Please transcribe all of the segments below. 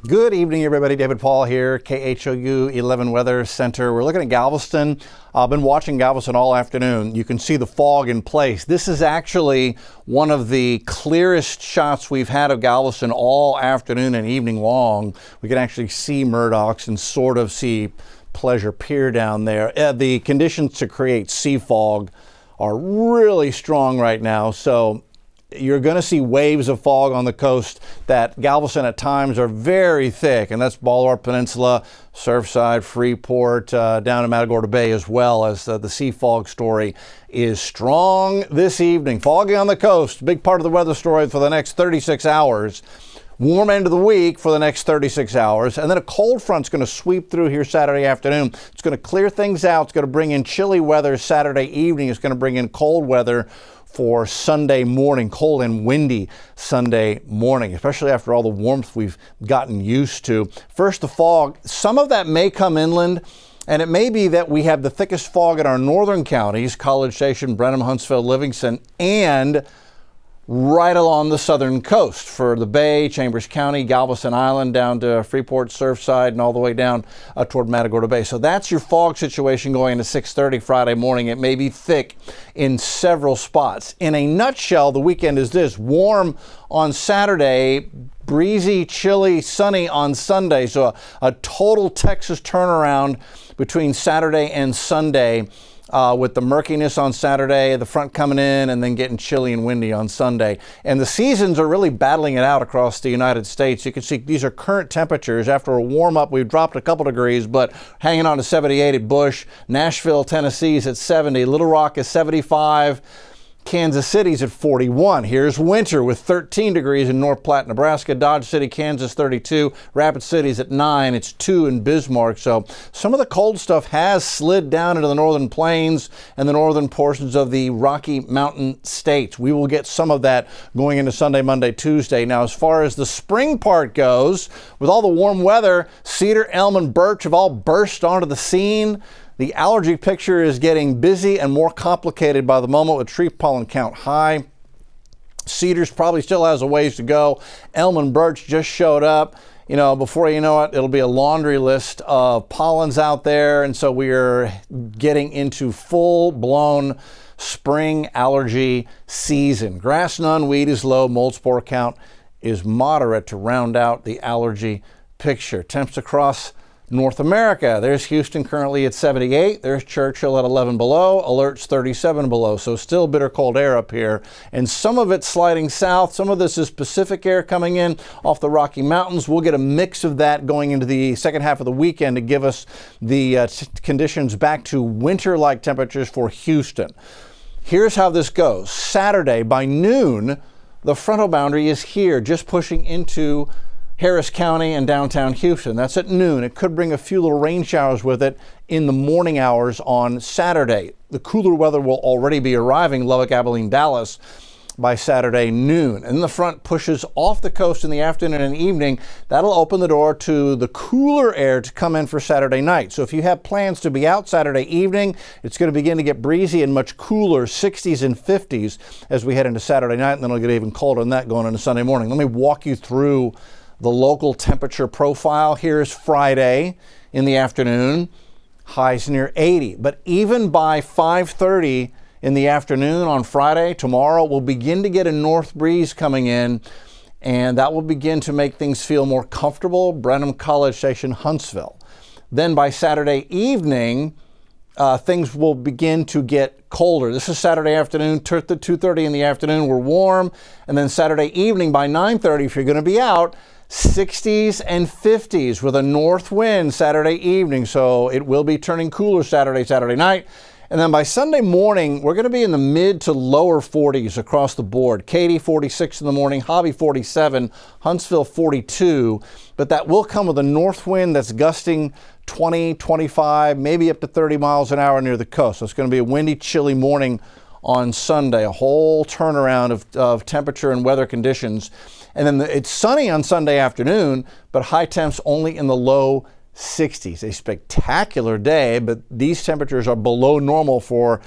Good evening, everybody. David Paul here, KHOU 11 Weather Center. We're looking at Galveston. I've been watching Galveston all afternoon. You can see the fog in place. This is actually one of the clearest shots we've had of Galveston all afternoon and evening long. We can actually see Murdochs and sort of see Pleasure Pier down there. The conditions to create sea fog are really strong right now, so you're going to see waves of fog on the coast that Galveston at times are very thick, and that's Ballard Peninsula, Surfside, Freeport, down in Matagorda Bay, as well as the sea fog story is strong this evening. Foggy on the coast, big part of the weather story for the next 36 hours. Warm end of the week for the next 36 hours, and then a cold front's going to sweep through here Saturday afternoon. It's going to clear things out. It's going to bring in chilly weather Saturday evening. It's going to bring in cold weather for Sunday morning, cold and windy Sunday morning, especially after all the warmth we've gotten used to. First, the fog. Some of that may come inland, and it may be that we have the thickest fog in our northern counties, College Station, Brenham, Huntsville, Livingston, and right along the southern coast for the Bay, Chambers County, Galveston Island, down to Freeport, Surfside, and all the way down toward Matagorda Bay. So that's your fog situation going into 6:30 Friday morning. It may be thick in several spots. In a nutshell, the weekend is this: warm on Saturday, breezy, chilly, sunny on Sunday. So a total Texas turnaround between Saturday and Sunday. With the murkiness on Saturday, the front coming in, and then getting chilly and windy on Sunday. And the seasons are really battling it out across the United States. You can see these are current temperatures. After a warm up, we've dropped a couple degrees, but hanging on to 78 at Bush. Nashville, Tennessee is at 70. Little Rock is 75. Kansas City's at 41. Here's winter with 13 degrees in North Platte, Nebraska. Dodge City, Kansas, 32. Rapid City's at 9. It's 2 in Bismarck. So some of the cold stuff has slid down into the northern plains and the northern portions of the Rocky Mountain states. We will get some of that going into Sunday, Monday, Tuesday. Now, as far as the spring part goes, with all the warm weather, cedar, elm, and birch have all burst onto the scene. The allergy picture is getting busy and more complicated by the moment with tree pollen count high. Cedars probably still has a ways to go. Elm and birch just showed up. You know, before you know it, it'll be a laundry list of pollens out there. And so we're getting into full-blown spring allergy season. Grass none, weed is low, mold spore count is moderate to round out the allergy picture. Temps across North America. There's Houston currently at 78. There's Churchill at 11 below. Alerts 37 below. So still bitter cold air up here. And some of it's sliding south. Some of this is Pacific air coming in off the Rocky Mountains. We'll get a mix of that going into the second half of the weekend to give us the conditions back to winter-like temperatures for Houston. Here's how this goes. Saturday by noon, the frontal boundary is here, just pushing into Harris County and downtown Houston. That's at noon. It could bring a few little rain showers with it in the morning hours on Saturday. The cooler weather will already be arriving Lubbock, Abilene, Dallas by Saturday noon. And the front pushes off the coast in the afternoon and evening. That'll open the door to the cooler air to come in for Saturday night. So if you have plans to be out Saturday evening, it's going to begin to get breezy and much cooler, 60s and 50s as we head into Saturday night, and then it'll get even colder than that going into Sunday morning. Let me walk you through the local temperature profile. Here's Friday in the afternoon, highs near 80. But even by 5:30 in the afternoon on Friday, tomorrow, we'll begin to get a north breeze coming in, and that will begin to make things feel more comfortable. Brenham, College Station, Huntsville. Then by Saturday evening, things will begin to get colder. This is Saturday afternoon, 2:30 in the afternoon, we're warm. And then Saturday evening by 9:30, if you're going to be out, 60s and 50s with a north wind Saturday evening. So it will be turning cooler Saturday night. And then by Sunday morning, we're going to be in the mid to lower 40s across the board. Katy 46 in the morning, Hobby 47, Huntsville 42. But that will come with a north wind that's gusting 20, 25, maybe up to 30 miles an hour near the coast. So it's going to be a windy, chilly morning on Sunday. A whole turnaround of temperature and weather conditions. And then it's sunny on Sunday afternoon, but high temps only in the low 60s. A spectacular day, but these temperatures are below normal for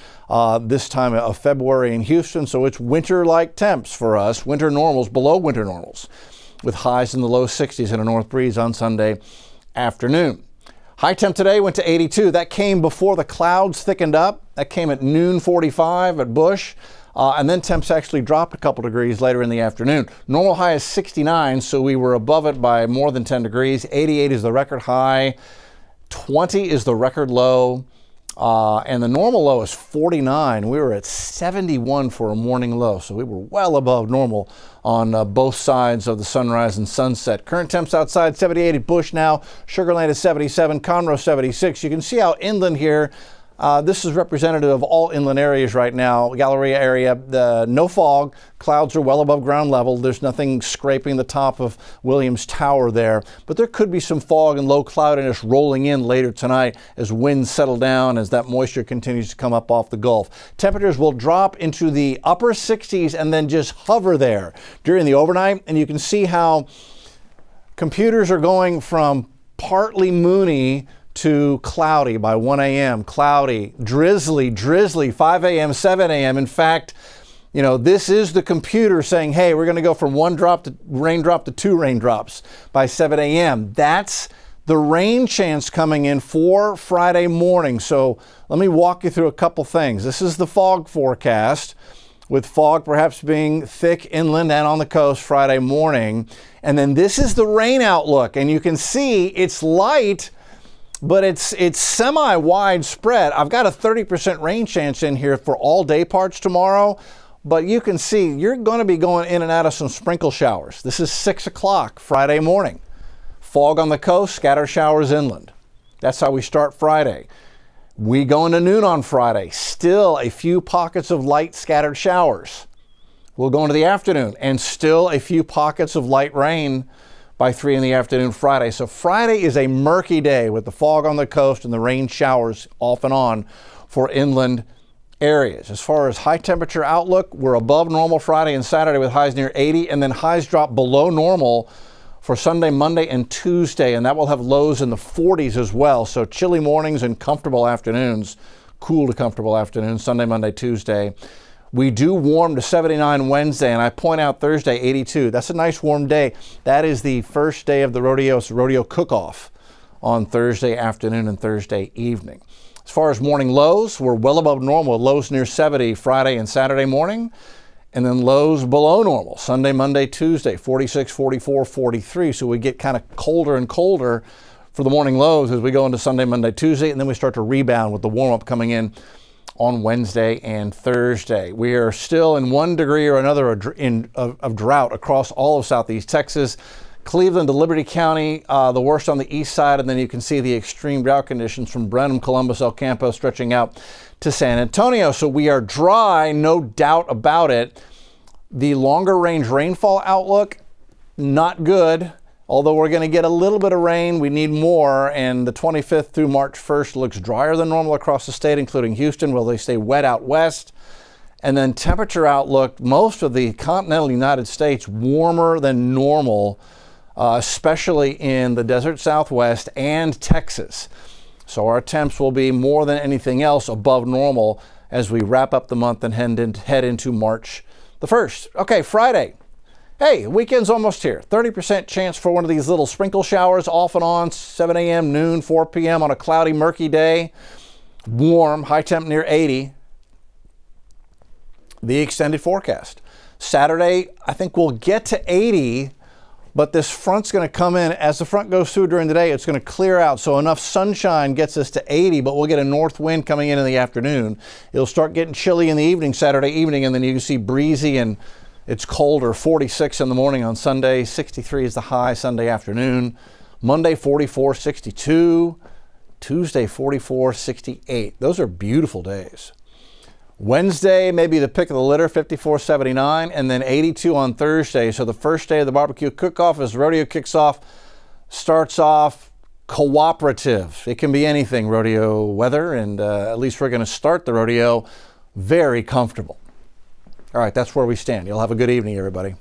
this time of February in Houston, so it's winter-like temps for us. Winter normals, below winter normals. with highs in the low 60s and a north breeze on Sunday afternoon. High temp today went to 82. That came before the clouds thickened up. That came at noon 45 at Bush. And then temps actually dropped a couple degrees later in the afternoon. Normal high is 69, so we were above it by more than 10 degrees. 88 is the record high. 20 is the record low. And the normal low is 49. We were at 71 for a morning low, so we were well above normal on both sides of the sunrise and sunset. Current temps outside 78 at Bush now. Sugar Land is 77, Conroe 76. You can see how inland here, this is representative of all inland areas right now. Galleria area, no fog. Clouds are well above ground level. There's nothing scraping the top of Williams Tower there. But there could be some fog and low cloudiness rolling in later tonight as winds settle down, as that moisture continues to come up off the Gulf. Temperatures will drop into the upper 60s and then just hover there during the overnight. And you can see how computers are going from partly moony to cloudy by 1 a.m., cloudy, drizzly, 5 a.m., 7 a.m. In fact, you know, this is the computer saying, hey, we're going to go from one raindrop to two raindrops by 7 a.m. That's the rain chance coming in for Friday morning. So let me walk you through a couple things. This is the fog forecast, with fog perhaps being thick inland and on the coast Friday morning. And then this is the rain outlook. And you can see it's light, but it's semi-widespread. I've got a 30% rain chance in here for all day parts tomorrow, but you can see you're going to be going in and out of some sprinkle showers. This is 6 o'clock Friday morning. Fog on the coast, scattered showers inland. That's how we start Friday. We go into noon on Friday. Still a few pockets of light scattered showers. We'll go into the afternoon and still a few pockets of light rain by 3 in the afternoon Friday. So Friday is a murky day with the fog on the coast and the rain showers off and on for inland areas. As far as high temperature outlook, we're above normal Friday and Saturday with highs near 80, and then highs drop below normal for Sunday, Monday, and Tuesday, and that will have lows in the 40s as well. So chilly mornings and comfortable afternoons, cool to comfortable afternoons, Sunday, Monday, Tuesday. We do warm to 79 Wednesday, and I point out Thursday, 82. That's a nice warm day. That is the first day of the rodeo. It's a rodeo cook-off on Thursday afternoon and Thursday evening. As far as morning lows, we're well above normal. Lows near 70 Friday and Saturday morning, and then lows below normal Sunday, Monday, Tuesday, 46, 44, 43. So we get kind of colder and colder for the morning lows as we go into Sunday, Monday, Tuesday, and then we start to rebound with the warm-up coming in on Wednesday and Thursday. We are still in 1 degree or another of drought across all of southeast Texas. Cleveland to Liberty County, the worst on the east side, and then you can see the extreme drought conditions from Brenham, Columbus, El Campo, stretching out to San Antonio. So we are dry, no doubt about it. The longer range rainfall outlook, not good. Although we're going to get a little bit of rain, we need more, and the 25th through March 1st looks drier than normal across the state, including Houston, where they stay wet out west. And then temperature outlook, most of the continental United States warmer than normal, especially in the desert Southwest and Texas. So our temps will be more than anything else above normal as we wrap up the month and head into March the 1st. Okay, Friday. Hey, weekend's almost here. 30% chance for one of these little sprinkle showers off and on, 7 a.m., noon, 4 p.m. on a cloudy, murky day. Warm, high temp near 80. The extended forecast. Saturday, I think we'll get to 80, but this front's going to come in. As the front goes through during the day, it's going to clear out, so enough sunshine gets us to 80, but we'll get a north wind coming in the afternoon. It'll start getting chilly in the evening, Saturday evening, and then you can see breezy and it's colder. 46 in the morning on Sunday, 63 is the high Sunday afternoon. Monday, 44, 62. Tuesday, 44, 68. Those are beautiful days. Wednesday, maybe the pick of the litter, 54, 79, and then 82 on Thursday. So the first day of the barbecue cook-off as the rodeo kicks off, starts off cooperative. It can be anything, rodeo weather, and at least we're going to start the rodeo very comfortable. All right, that's where we stand. You'll have a good evening, everybody.